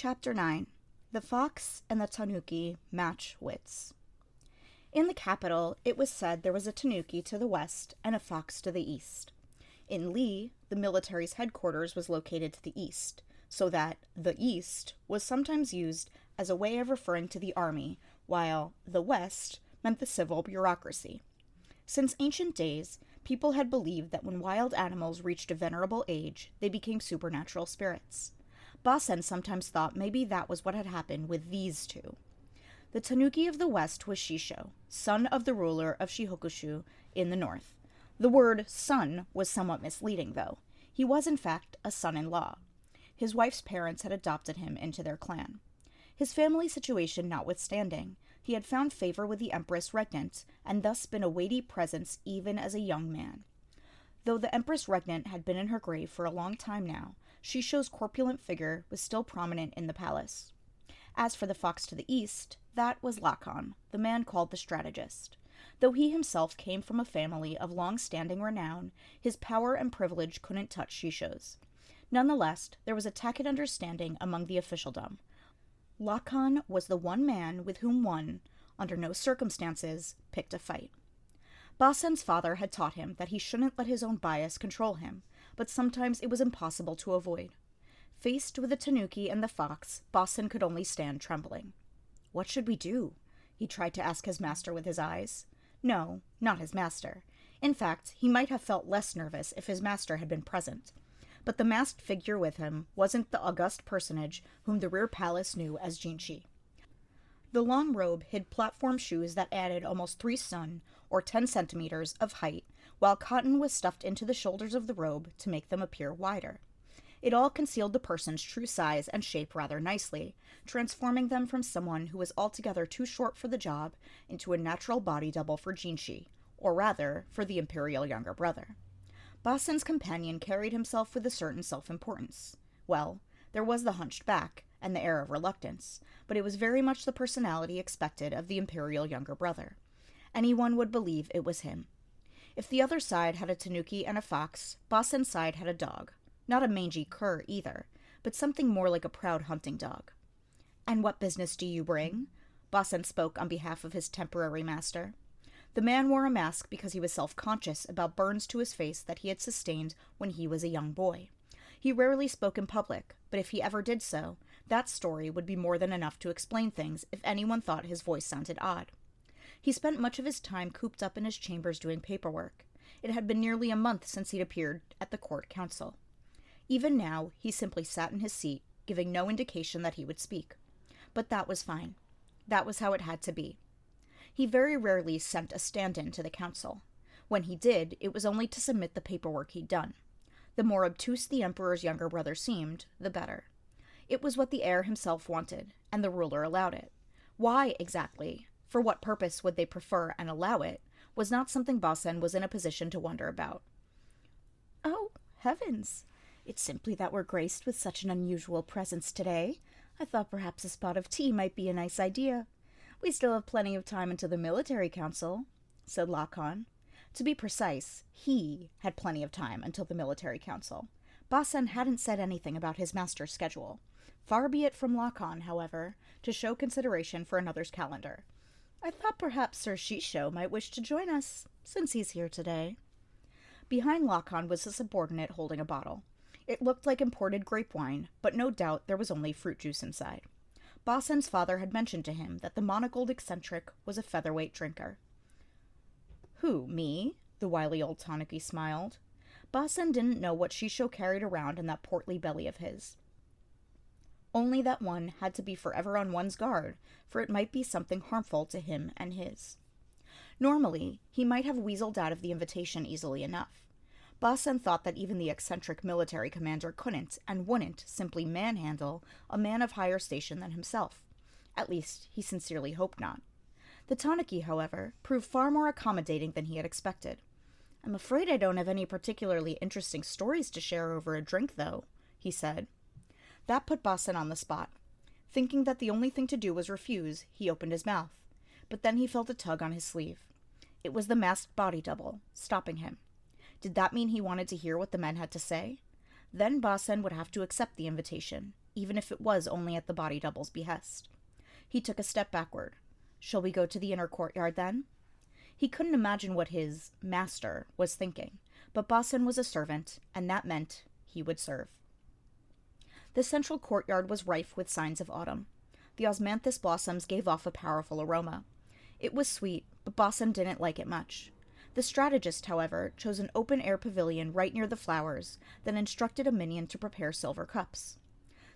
Chapter 9. The Fox and the Tanuki Match Wits. In the capital, it was said there was a tanuki to the west and a fox to the east. In Lee, the military's headquarters was located to the east, so that the east was sometimes used as a way of referring to the army, while the west meant the civil bureaucracy. Since ancient days, people had believed that when wild animals reached a venerable age, they became supernatural spirits. Basen sometimes thought maybe that was what had happened with these two. The tanuki of the west was Shisho, son of the ruler of Shihokushu in the north. The word son was somewhat misleading, though. He was, in fact, a son-in-law. His wife's parents had adopted him into their clan. His family situation notwithstanding, he had found favor with the Empress Regnant, and thus been a weighty presence even as a young man. Though the Empress Regnant had been in her grave for a long time now, Shisho's corpulent figure was still prominent in the palace. As for the fox to the east, that was Lakan, the man called the strategist. Though he himself came from a family of long-standing renown, his power and privilege couldn't touch Shisho's. Nonetheless, there was a tacit understanding among the officialdom. Lakan was the one man with whom one, under no circumstances, picked a fight. Basen's father had taught him that he shouldn't let his own bias control him, but sometimes it was impossible to avoid. Faced with the tanuki and the fox, Basen could only stand trembling. "What should we do?" he tried to ask his master with his eyes. No, not his master. In fact, he might have felt less nervous if his master had been present. But the masked figure with him wasn't the august personage whom the rear palace knew as Jinshi. The long robe hid platform shoes that added almost 3 sun, or 10 centimeters, of height, while cotton was stuffed into the shoulders of the robe to make them appear wider. It all concealed the person's true size and shape rather nicely, transforming them from someone who was altogether too short for the job into a natural body double for Jinshi, or rather, for the imperial younger brother. Basen's companion carried himself with a certain self-importance. Well, there was the hunched back, and the air of reluctance, but it was very much the personality expected of the imperial younger brother. Anyone would believe it was him. If the other side had a tanuki and a fox, Basen's side had a dog. Not a mangy cur, either, but something more like a proud hunting dog. "And what business do you bring?" Basen spoke on behalf of his temporary master. The man wore a mask because he was self-conscious about burns to his face that he had sustained when he was a young boy. He rarely spoke in public, but if he ever did so, that story would be more than enough to explain things if anyone thought his voice sounded odd. He spent much of his time cooped up in his chambers doing paperwork. It had been nearly a month since he'd appeared at the court council. Even now, he simply sat in his seat, giving no indication that he would speak. But that was fine. That was how it had to be. He very rarely sent a stand-in to the council. When he did, it was only to submit the paperwork he'd done. The more obtuse the emperor's younger brother seemed, the better. It was what the heir himself wanted, and the ruler allowed it. Why, exactly, for what purpose would they prefer and allow it, was not something Basen was in a position to wonder about. "Oh, heavens! It's simply that we're graced with such an unusual presence today. I thought perhaps a spot of tea might be a nice idea. We still have plenty of time until the military council," said Lakan. To be precise, he had plenty of time until the military council. Basen hadn't said anything about his master's schedule. Far be it from Lakan, however, to show consideration for another's calendar. "I thought perhaps Sir Shisho might wish to join us, since he's here today." Behind Lakan was a subordinate holding a bottle. It looked like imported grape wine, but no doubt there was only fruit juice inside. Basen's father had mentioned to him that the monocled eccentric was a featherweight drinker. "Who, me?" the wily old tanuki smiled. Basen didn't know what Shisho carried around in that portly belly of his. Only that one had to be forever on one's guard, for it might be something harmful to him and his. Normally, he might have weaseled out of the invitation easily enough. Basen thought that even the eccentric military commander couldn't and wouldn't simply manhandle a man of higher station than himself. At least, he sincerely hoped not. The tanuki, however, proved far more accommodating than he had expected. "I'm afraid I don't have any particularly interesting stories to share over a drink, though," he said. That put Basen on the spot. Thinking that the only thing to do was refuse, he opened his mouth. But then he felt a tug on his sleeve. It was the masked body double, stopping him. Did that mean he wanted to hear what the men had to say? Then Basen would have to accept the invitation, even if it was only at the body double's behest. He took a step backward. Shall we go to the inner courtyard, then? He couldn't imagine what his master was thinking, but Basen was a servant, and that meant he would serve. The central courtyard was rife with signs of autumn. The osmanthus blossoms gave off a powerful aroma. It was sweet, but Basen didn't like it much. The strategist, however, chose an open-air pavilion right near the flowers, then instructed a minion to prepare silver cups.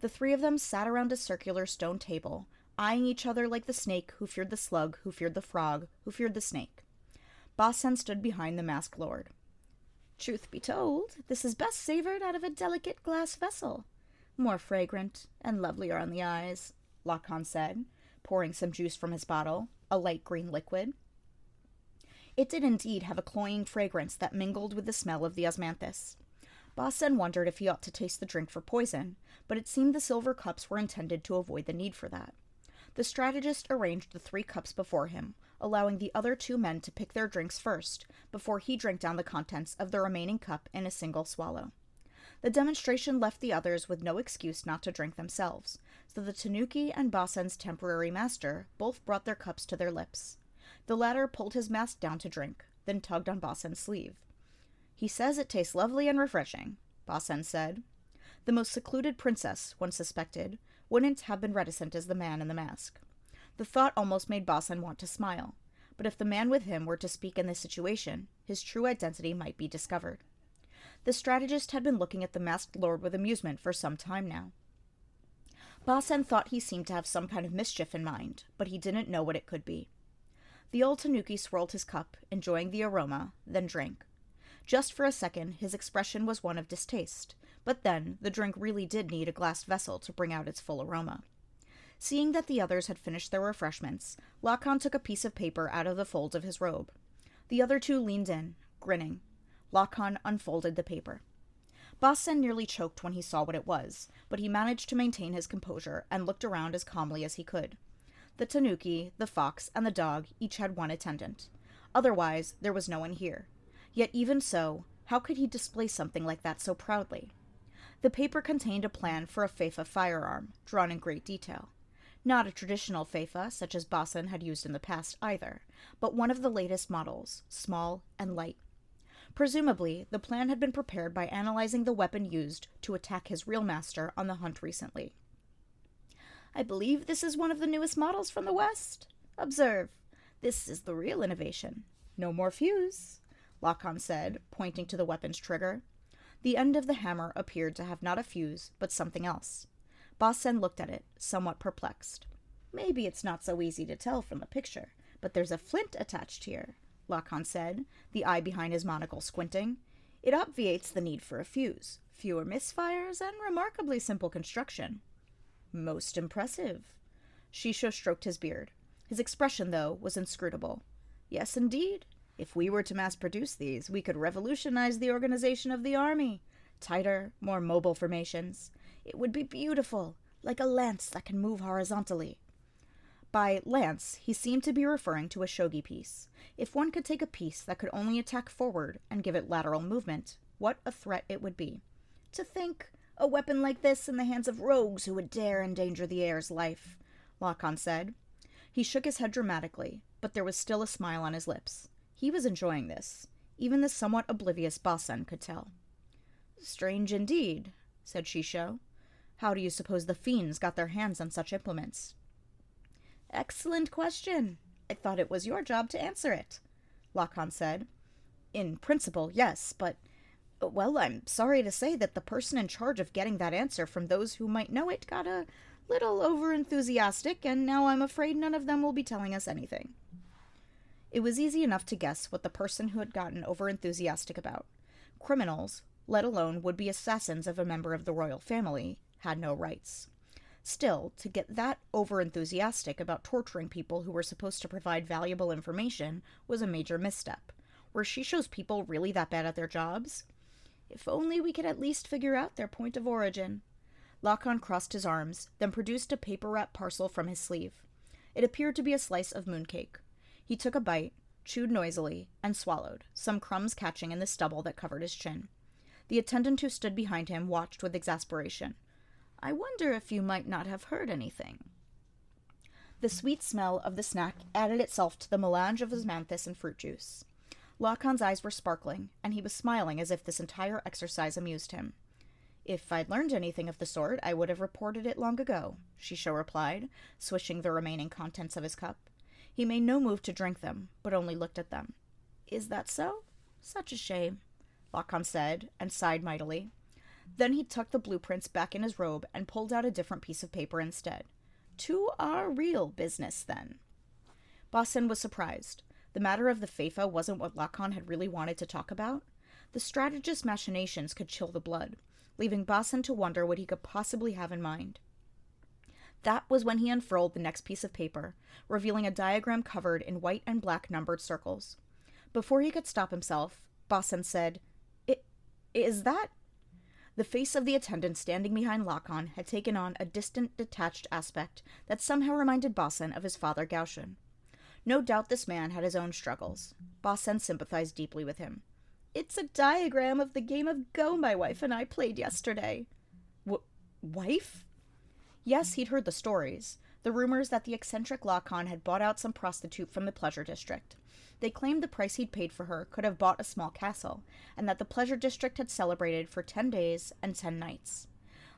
The three of them sat around a circular stone table, eyeing each other like the snake who feared the slug, who feared the frog, who feared the snake. Basen stood behind the masked lord. "Truth be told, this is best savored out of a delicate glass vessel. More fragrant and lovelier on the eyes," Lacan said, pouring some juice from his bottle, a light green liquid. It did indeed have a cloying fragrance that mingled with the smell of the osmanthus. Basen wondered if he ought to taste the drink for poison, but it seemed the silver cups were intended to avoid the need for that. The strategist arranged the 3 cups before him, allowing the other 2 men to pick their drinks first, before he drank down the contents of the remaining cup in a single swallow. The demonstration left the others with no excuse not to drink themselves, so the tanuki and Basen's temporary master both brought their cups to their lips. The latter pulled his mask down to drink, then tugged on Basen's sleeve. "He says it tastes lovely and refreshing," Basen said. The most secluded princess, one suspected, wouldn't have been reticent as the man in the mask. The thought almost made Basen want to smile, but if the man with him were to speak in this situation, his true identity might be discovered. The strategist had been looking at the masked lord with amusement for some time now. Basen thought he seemed to have some kind of mischief in mind, but he didn't know what it could be. The old tanuki swirled his cup, enjoying the aroma, then drank. Just for a second, his expression was one of distaste, but then the drink really did need a glass vessel to bring out its full aroma. Seeing that the others had finished their refreshments, Lacan took a piece of paper out of the folds of his robe. The other 2 leaned in, grinning. Lacan unfolded the paper. Basen nearly choked when he saw what it was, but he managed to maintain his composure and looked around as calmly as he could. The tanuki, the fox, and the dog each had 1 attendant. Otherwise, there was no one here. Yet even so, how could he display something like that so proudly? The paper contained a plan for a feifa firearm, drawn in great detail. Not a traditional feifa, such as Basen had used in the past either, but one of the latest models, small and light. Presumably, the plan had been prepared by analyzing the weapon used to attack his real master on the hunt recently. "I believe this is one of the newest models from the West. Observe, this is the real innovation. No more fuse," Lacan said, pointing to the weapon's trigger. The end of the hammer appeared to have not a fuse, but something else. Basen looked at it, somewhat perplexed. "Maybe it's not so easy to tell from the picture, but there's a flint attached here," Lacan said, the eye behind his monocle squinting. "It obviates the need for a fuse. Fewer misfires and remarkably simple construction." "Most impressive." Shisho stroked his beard. His expression, though, was inscrutable. "Yes, indeed. If we were to mass-produce these, we could revolutionize the organization of the army. Tighter, more mobile formations. It would be beautiful, like a lance that can move horizontally." By lance, he seemed to be referring to a shogi piece. If one could take a piece that could only attack forward and give it lateral movement, what a threat it would be. "To think, a weapon like this in the hands of rogues who would dare endanger the heir's life," Lacan said. He shook his head dramatically, but there was still a smile on his lips. He was enjoying this. Even the somewhat oblivious Basen could tell. "Strange indeed," said Shisho. "How do you suppose the fiends got their hands on such implements?" "Excellent question. I thought it was your job to answer it," Lacan said. "In principle, yes, but, well, I'm sorry to say that the person in charge of getting that answer from those who might know it got a little over-enthusiastic, and now I'm afraid none of them will be telling us anything." It was easy enough to guess what the person who had gotten over-enthusiastic about. Criminals, let alone would-be assassins of a member of the royal family, had no rights. Still, to get that over-enthusiastic about torturing people who were supposed to provide valuable information was a major misstep. Were Shisho's people really that bad at their jobs? If only we could at least figure out their point of origin. Lacan crossed his arms, then produced a paper-wrapped parcel from his sleeve. It appeared to be a slice of mooncake. He took a bite, chewed noisily, and swallowed, some crumbs catching in the stubble that covered his chin. The attendant who stood behind him watched with exasperation. I wonder if you might not have heard anything." The sweet smell of the snack added itself to the melange of osmanthus and fruit juice. Lacan's eyes were sparkling, and he was smiling as if this entire exercise amused him. "If I'd learned anything of the sort, I would have reported it long ago," Shisho replied, swishing the remaining contents of his cup. He made no move to drink them, but only looked at them. "Is that so? Such a shame," Lacan said, and sighed mightily. Then he tucked the blueprints back in his robe and pulled out a different piece of paper instead. "To our real business, then." Basen was surprised. The matter of the Feifa wasn't what Lacan had really wanted to talk about. The strategist's machinations could chill the blood, leaving Basen to wonder what he could possibly have in mind. That was when he unfurled the next piece of paper, revealing a diagram covered in white and black numbered circles. Before he could stop himself, Basen said, Is that? The face of the attendant standing behind Lacan had taken on a distant, detached aspect that somehow reminded Basen of his father Gaoshen. No doubt this man had his own struggles. Basen sympathized deeply with him. "It's a diagram of the game of Go my wife and I played yesterday." Wife? Yes, he'd heard the stories. The rumors that the eccentric Lacan had bought out some prostitute from the pleasure district. They claimed the price he'd paid for her could have bought a small castle, and that the pleasure district had celebrated for 10 days and 10 nights.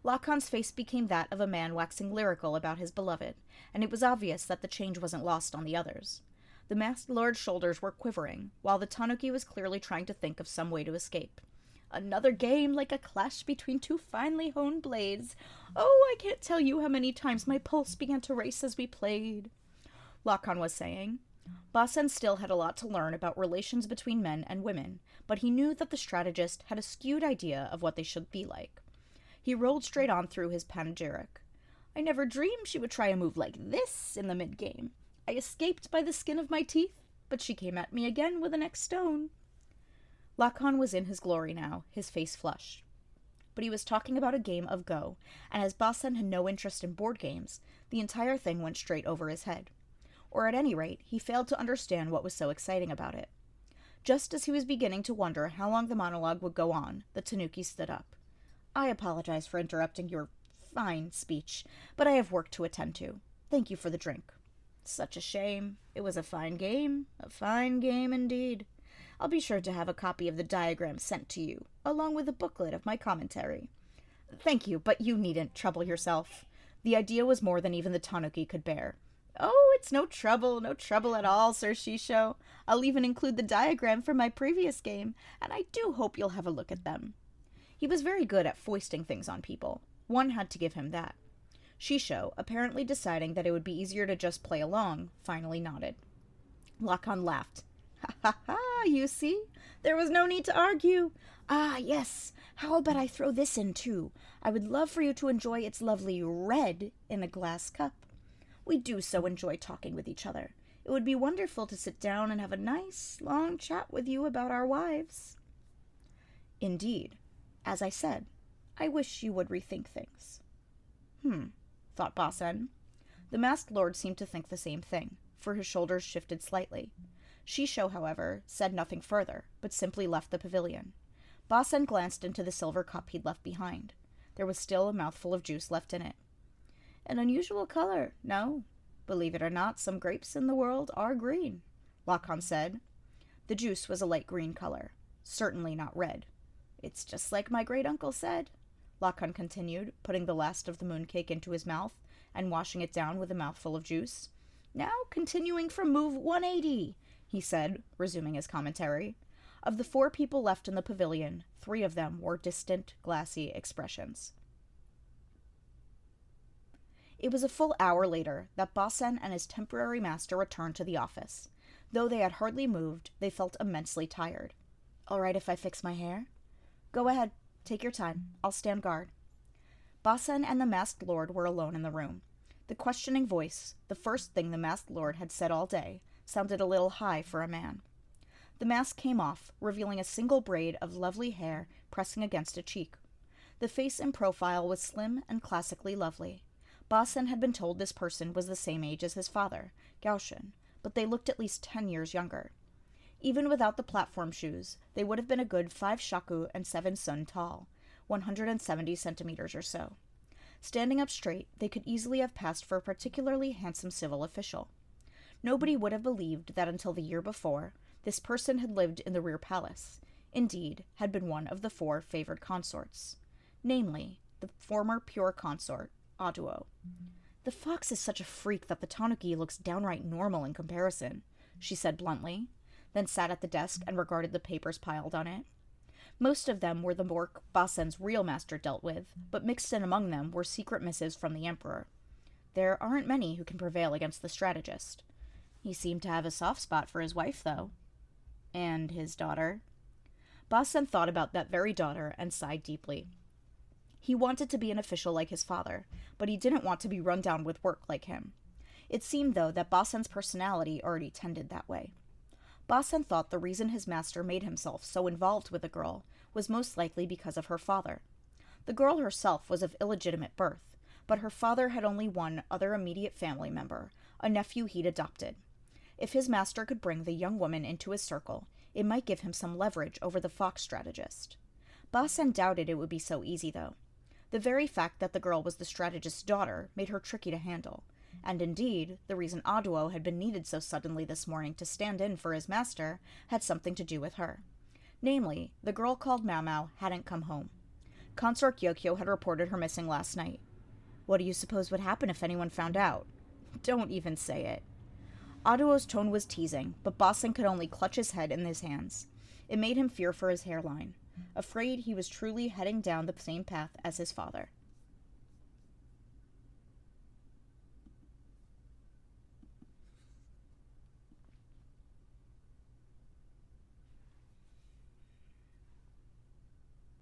Lacan's face became that of a man waxing lyrical about his beloved, and it was obvious that the change wasn't lost on the others. The masked lord's shoulders were quivering, while the tanuki was clearly trying to think of some way to escape. "Another game like a clash between two finely honed blades. Oh, I can't tell you how many times my pulse began to race as we played," Lacan was saying. Basen still had a lot to learn about relations between men and women, but he knew that the strategist had a skewed idea of what they should be like. He rolled straight on through his panegyric. "I never dreamed she would try a move like this in the mid-game. I escaped by the skin of my teeth, but she came at me again with the next stone." Lacan was in his glory now, his face flushed. But he was talking about a game of Go, and as Basen had no interest in board games, the entire thing went straight over his head. Or at any rate, he failed to understand what was so exciting about it. Just as he was beginning to wonder how long the monologue would go on, the tanuki stood up. "I apologize for interrupting your fine speech, but I have work to attend to. Thank you for the drink." "Such a shame. It was a fine game indeed. I'll be sure to have a copy of the diagram sent to you, along with a booklet of my commentary." "Thank you, but you needn't trouble yourself." The idea was more than even the tanuki could bear. "Oh, it's no trouble at all, Sir Shisho. I'll even include the diagram from my previous game, and I do hope you'll have a look at them." He was very good at foisting things on people. One had to give him that. Shisho, apparently deciding that it would be easier to just play along, finally nodded. Lacan laughed. "Ha ha ha, you see? There was no need to argue. Ah, yes, how about I throw this in too? I would love for you to enjoy its lovely red in a glass cup. We do so enjoy talking with each other. It would be wonderful to sit down and have a nice, long chat with you about our wives." Indeed. As I said, I wish you would rethink things. Thought Basen. The masked lord seemed to think the same thing, for his shoulders shifted slightly. Shisho, however, said nothing further, but simply left the pavilion. Basen glanced into the silver cup he'd left behind. There was still a mouthful of juice left in it. "An unusual color, no? Believe it or not, some grapes in the world are green," Lacan said. The juice was a light green color, certainly not red. "It's just like my great-uncle said," Lacan continued, putting the last of the mooncake into his mouth and washing it down with a mouthful of juice. "Now, continuing from move 180, he said, resuming his commentary. Of the 4 people left in the pavilion, 3 of them wore distant, glassy expressions. It was a full hour later that Basen and his temporary master returned to the office. Though they had hardly moved, they felt immensely tired. "All right if I fix my hair?" "Go ahead. Take your time. I'll stand guard." Basen and the masked lord were alone in the room. The questioning voice, the first thing the masked lord had said all day, sounded a little high for a man. The mask came off, revealing a single braid of lovely hair pressing against a cheek. The face in profile was slim and classically lovely. Basen had been told this person was the same age as his father, Gaoshen, but they looked at least 10 years younger. Even without the platform shoes, they would have been a good 5 shaku and 7 sun tall, 170 centimeters or so. Standing up straight, they could easily have passed for a particularly handsome civil official. Nobody would have believed that until the year before, this person had lived in the rear palace, indeed, had been one of the 4 favored consorts, namely, the former pure consort, Aduo. "The fox is such a freak that the tanuki looks downright normal in comparison," she said bluntly, then sat at the desk and regarded the papers piled on it. Most of them were the work Basen's real master dealt with, but mixed in among them were secret missives from the emperor. There aren't many who can prevail against the strategist. He seemed to have a soft spot for his wife, though. And his daughter. Basen thought about that very daughter and sighed deeply. He wanted to be an official like his father, but he didn't want to be run down with work like him. It seemed, though, that Basen's personality already tended that way. Basen thought the reason his master made himself so involved with the girl was most likely because of her father. The girl herself was of illegitimate birth, but her father had only one other immediate family member, a nephew he'd adopted. If his master could bring the young woman into his circle, it might give him some leverage over the fox strategist. Basen doubted it would be so easy, though. The very fact that the girl was the strategist's daughter made her tricky to handle, and indeed, the reason Aduo had been needed so suddenly this morning to stand in for his master had something to do with her. Namely, the girl called Maomao hadn't come home. Consort Gyokyo had reported her missing last night. What do you suppose would happen if anyone found out? Don't even say it. Aduo's tone was teasing, but Basen could only clutch his head in his hands. It made him fear for his hairline, afraid he was truly heading down the same path as his father.